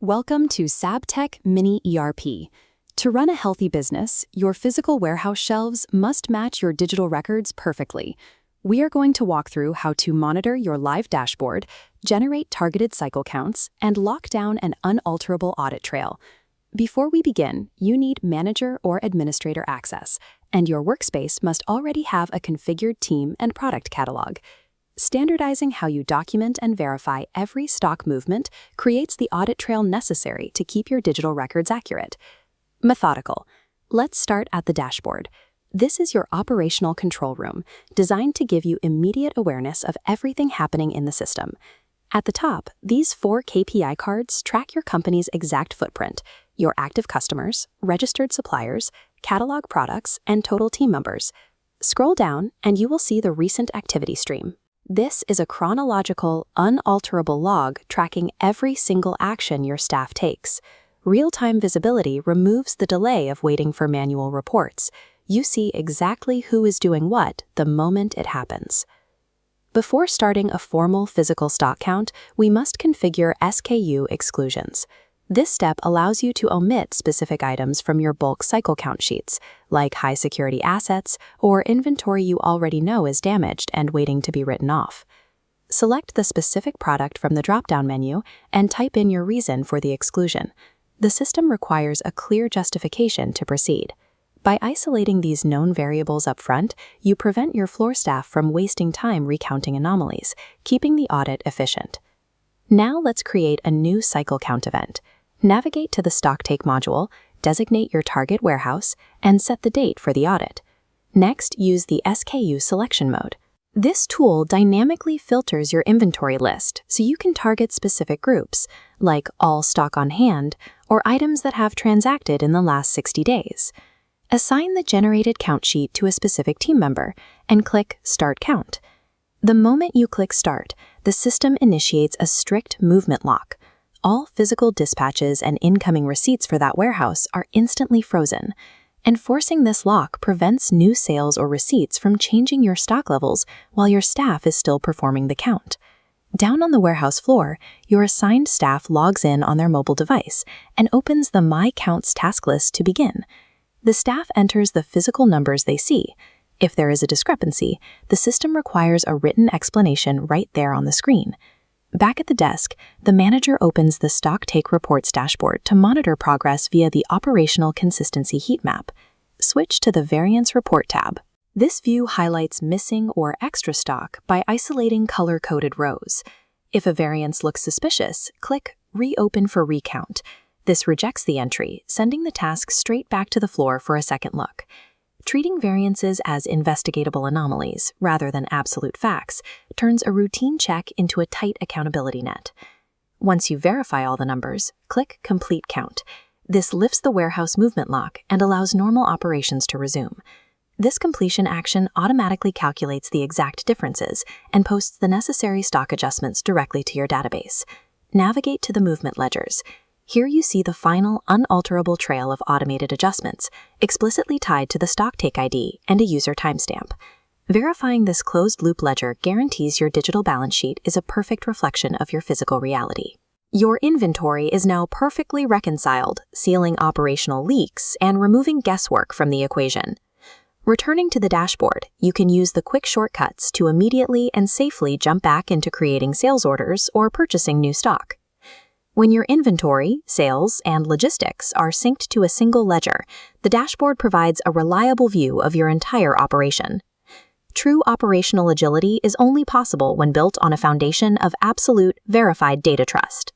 Welcome to Sabtech Mini ERP. To run a healthy business, your physical warehouse shelves must match your digital records perfectly. We are going to walk through how to monitor your live dashboard, generate targeted cycle counts, and lock down an unalterable audit trail. Before we begin, you need manager or administrator access, and your workspace must already have a configured team and product catalog. Standardizing how you document and verify every stock movement creates the audit trail necessary to keep your digital records accurate. Methodical. Let's start at the dashboard. This is your operational control room, designed to give you immediate awareness of everything happening in the system. At the top, these 4 KPI cards track your company's exact footprint, your active customers, registered suppliers, catalog products, and total team members. Scroll down and you will see the recent activity stream. This is a chronological, unalterable log tracking every single action your staff takes. Real-time visibility removes the delay of waiting for manual reports. You see exactly who is doing what the moment it happens. Before starting a formal physical stock count, we must configure SKU exclusions. This step allows you to omit specific items from your bulk cycle count sheets, like high-security assets or inventory you already know is damaged and waiting to be written off. Select the specific product from the drop-down menu and type in your reason for the exclusion. The system requires a clear justification to proceed. By isolating these known variables up front, you prevent your floor staff from wasting time recounting anomalies, keeping the audit efficient. Now let's create a new cycle count event. Navigate to the Stocktake module, designate your target warehouse, and set the date for the audit. Next, use the SKU selection mode. This tool dynamically filters your inventory list so you can target specific groups, like all stock on hand or items that have transacted in the last 60 days. Assign the generated count sheet to a specific team member and click Start Count. The moment you click Start, the system initiates a strict movement lock. All physical dispatches and incoming receipts for that warehouse are instantly frozen. Enforcing this lock prevents new sales or receipts from changing your stock levels while your staff is still performing the count. Down on the warehouse floor, your assigned staff logs in on their mobile device and opens the My Counts task list to begin. The staff enters the physical numbers they see. If there is a discrepancy, the system requires a written explanation right there on the screen. Back at the desk, the manager opens the Stocktake Reports dashboard to monitor progress via the Operational Consistency heat map. Switch to the Variance Report tab. This view highlights missing or extra stock by isolating color-coded rows. If a variance looks suspicious, click Reopen for recount. This rejects the entry, sending the task straight back to the floor for a second look. Treating variances as investigatable anomalies, rather than absolute facts, turns a routine check into a tight accountability net. Once you verify all the numbers, click Complete Count. This lifts the warehouse movement lock and allows normal operations to resume. This completion action automatically calculates the exact differences and posts the necessary stock adjustments directly to your database. Navigate to the movement ledgers. Here you see the final, unalterable trail of automated adjustments, explicitly tied to the Stocktake ID and a user timestamp. Verifying this closed-loop ledger guarantees your digital balance sheet is a perfect reflection of your physical reality. Your inventory is now perfectly reconciled, sealing operational leaks and removing guesswork from the equation. Returning to the dashboard, you can use the quick shortcuts to immediately and safely jump back into creating sales orders or purchasing new stock. When your inventory, sales, and logistics are synced to a single ledger, the dashboard provides a reliable view of your entire operation. True operational agility is only possible when built on a foundation of absolute, verified data trust.